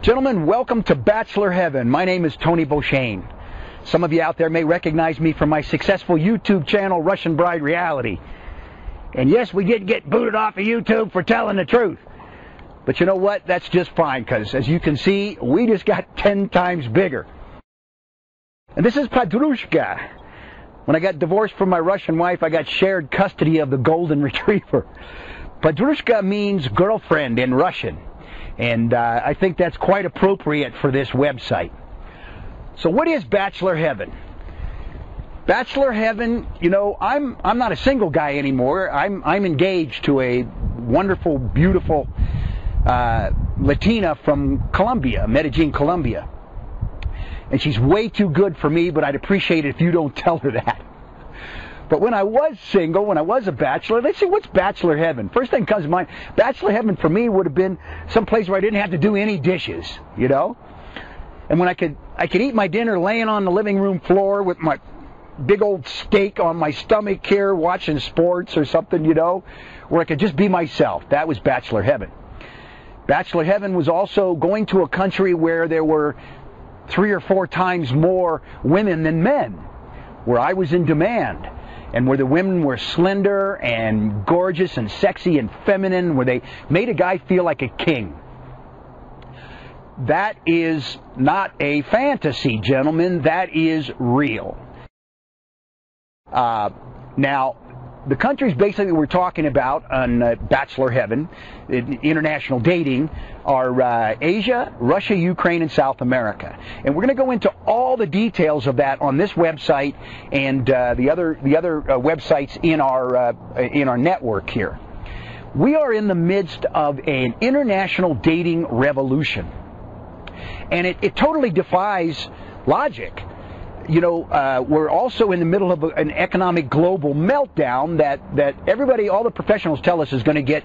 Gentlemen, welcome to Bachelor Heaven. My name is Tony Beauchesne. Some of you out there may recognize me from my successful YouTube channel, Russian Bride Reality. And yes, we did get booted off of YouTube for telling the truth. But you know what? That's just fine, because as you can see, we just got 10 times bigger. And this is Padrushka. When I got divorced from my Russian wife, I got shared custody of the golden retriever. Padrushka means girlfriend in Russian. And I think that's quite appropriate for this website. So what is Bachelor Heaven? Bachelor Heaven, you know, I'm not a single guy anymore. I'm engaged to a wonderful, beautiful Latina from Colombia, Medellin, Colombia. And she's way too good for me, but I'd appreciate it if you don't tell her that. But when I was single, when I was a bachelor, let's see, what's Bachelor Heaven? First thing comes to mind, Bachelor Heaven for me would have been some place where I didn't have to do any dishes, you know? And when I could eat my dinner laying on the living room floor with my big old steak on my stomach here, watching sports or something, you know, where I could just be myself. That was Bachelor Heaven. Bachelor Heaven was also going to a country where there were 3 or 4 times more women than men, where I was in demand, and where the women were slender and gorgeous and sexy and feminine, where they made a guy feel like a king. That is not a fantasy, gentlemen. That is real. Now, the countries basically we're talking about on Bachelor Heaven, international dating, are Asia, Russia, Ukraine, and South America. And we're going to go into all the details of that on this website and the other websites in our network here. We are in the midst of an international dating revolution, and it totally defies logic. You know, we're also in the middle of an economic global meltdown that everybody, all the professionals tell us is going to get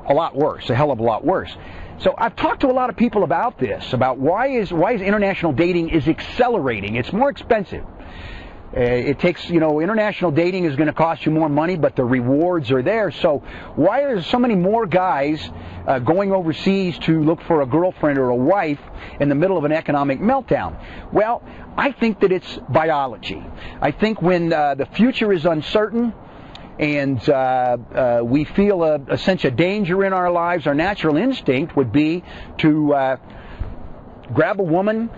a lot worse, a hell of a lot worse. So I've talked to a lot of people about this, about why is international dating is accelerating. It's more expensive. It takes, you know, international dating is going to cost you more money, but the rewards are there. So why are so many more guys going overseas to look for a girlfriend or a wife in the middle of an economic meltdown? Well, I think that it's biology. I think when the future is uncertain and we feel a sense of danger in our lives, our natural instinct would be to grab a woman,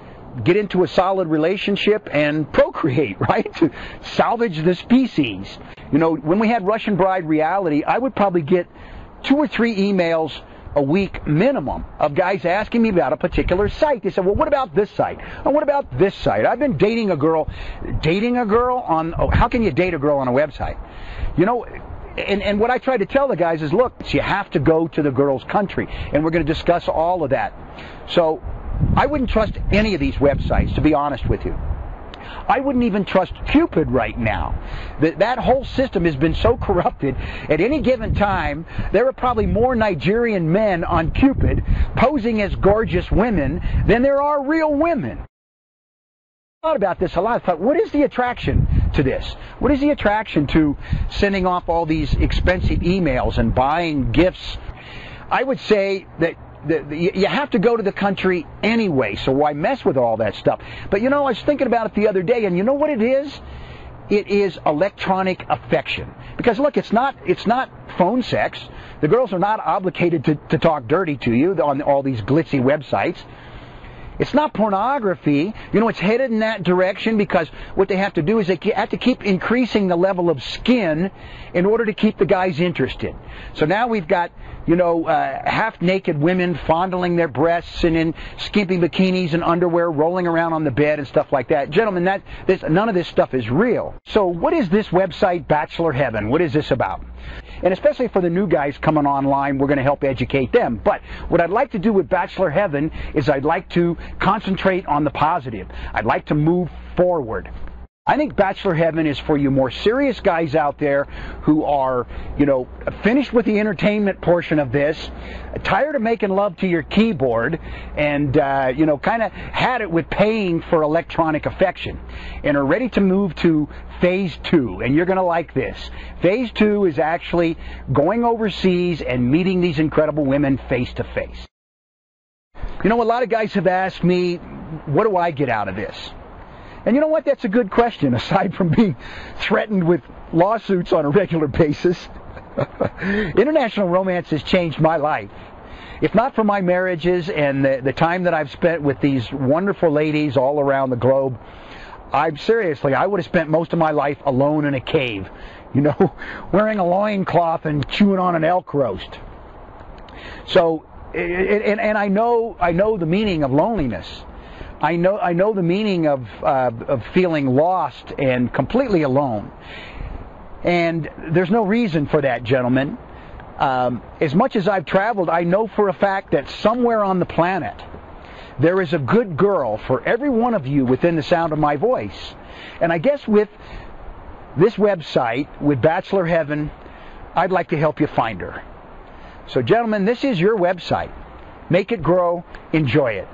get into a solid relationship, and procreate, right? To salvage the species. You know, when we had Russian Bride Reality, I would probably get 2 or 3 emails a week minimum of guys asking me about a particular site. They said, well, what about this site? Oh, what about this site? I've been dating a girl on, how can you date a girl on a website? You know, and what I try to tell the guys is, look, you have to go to the girl's country, and we're going to discuss all of that. So I wouldn't trust any of these websites, to be honest with you. I wouldn't even trust Cupid right now. That whole system has been so corrupted. At any given time, there are probably more Nigerian men on Cupid posing as gorgeous women than there are real women. I thought about this a lot. I thought, what is the attraction to this? What is the attraction to sending off all these expensive emails and buying gifts? I would say that you have to go to the country anyway, so why mess with all that stuff? But you know, I was thinking about it the other day, and you know what it is? It is electronic affection. Because look, it's not phone sex. The girls are not obligated to talk dirty to you on all these glitzy websites. It's not pornography. You know, it's headed in that direction because what they have to do is they have to keep increasing the level of skin in order to keep the guys interested. So now we've got, you know, half-naked women fondling their breasts and in skimpy bikinis and underwear rolling around on the bed and stuff like that. Gentlemen, none of this stuff is real. So what is this website, Bachelor Heaven? What is this about? And especially for the new guys coming online, we're going to help educate them. But what I'd like to do with Bachelor Heaven is I'd like to concentrate on the positive. I'd like to move forward. I think Bachelor Heaven is for you more serious guys out there who are, you know, finished with the entertainment portion of this, tired of making love to your keyboard, and, you know, kind of had it with paying for electronic affection, and are ready to move to Phase 2. And you're going to like this. Phase 2 is actually going overseas and meeting these incredible women face to face. You know, a lot of guys have asked me, what do I get out of this? And you know what? That's a good question, aside from being threatened with lawsuits on a regular basis. International romance has changed my life. If not for my marriages and the time that I've spent with these wonderful ladies all around the globe, I would have spent most of my life alone in a cave, you know, wearing a loincloth and chewing on an elk roast. So, and I know the meaning of loneliness. I know the meaning of feeling lost and completely alone. And there's no reason for that, gentlemen. As much as I've traveled, I know for a fact that somewhere on the planet there is a good girl for every one of you within the sound of my voice. And I guess with this website, with Bachelor Heaven, I'd like to help you find her. So, gentlemen, this is your website. Make it grow. Enjoy it.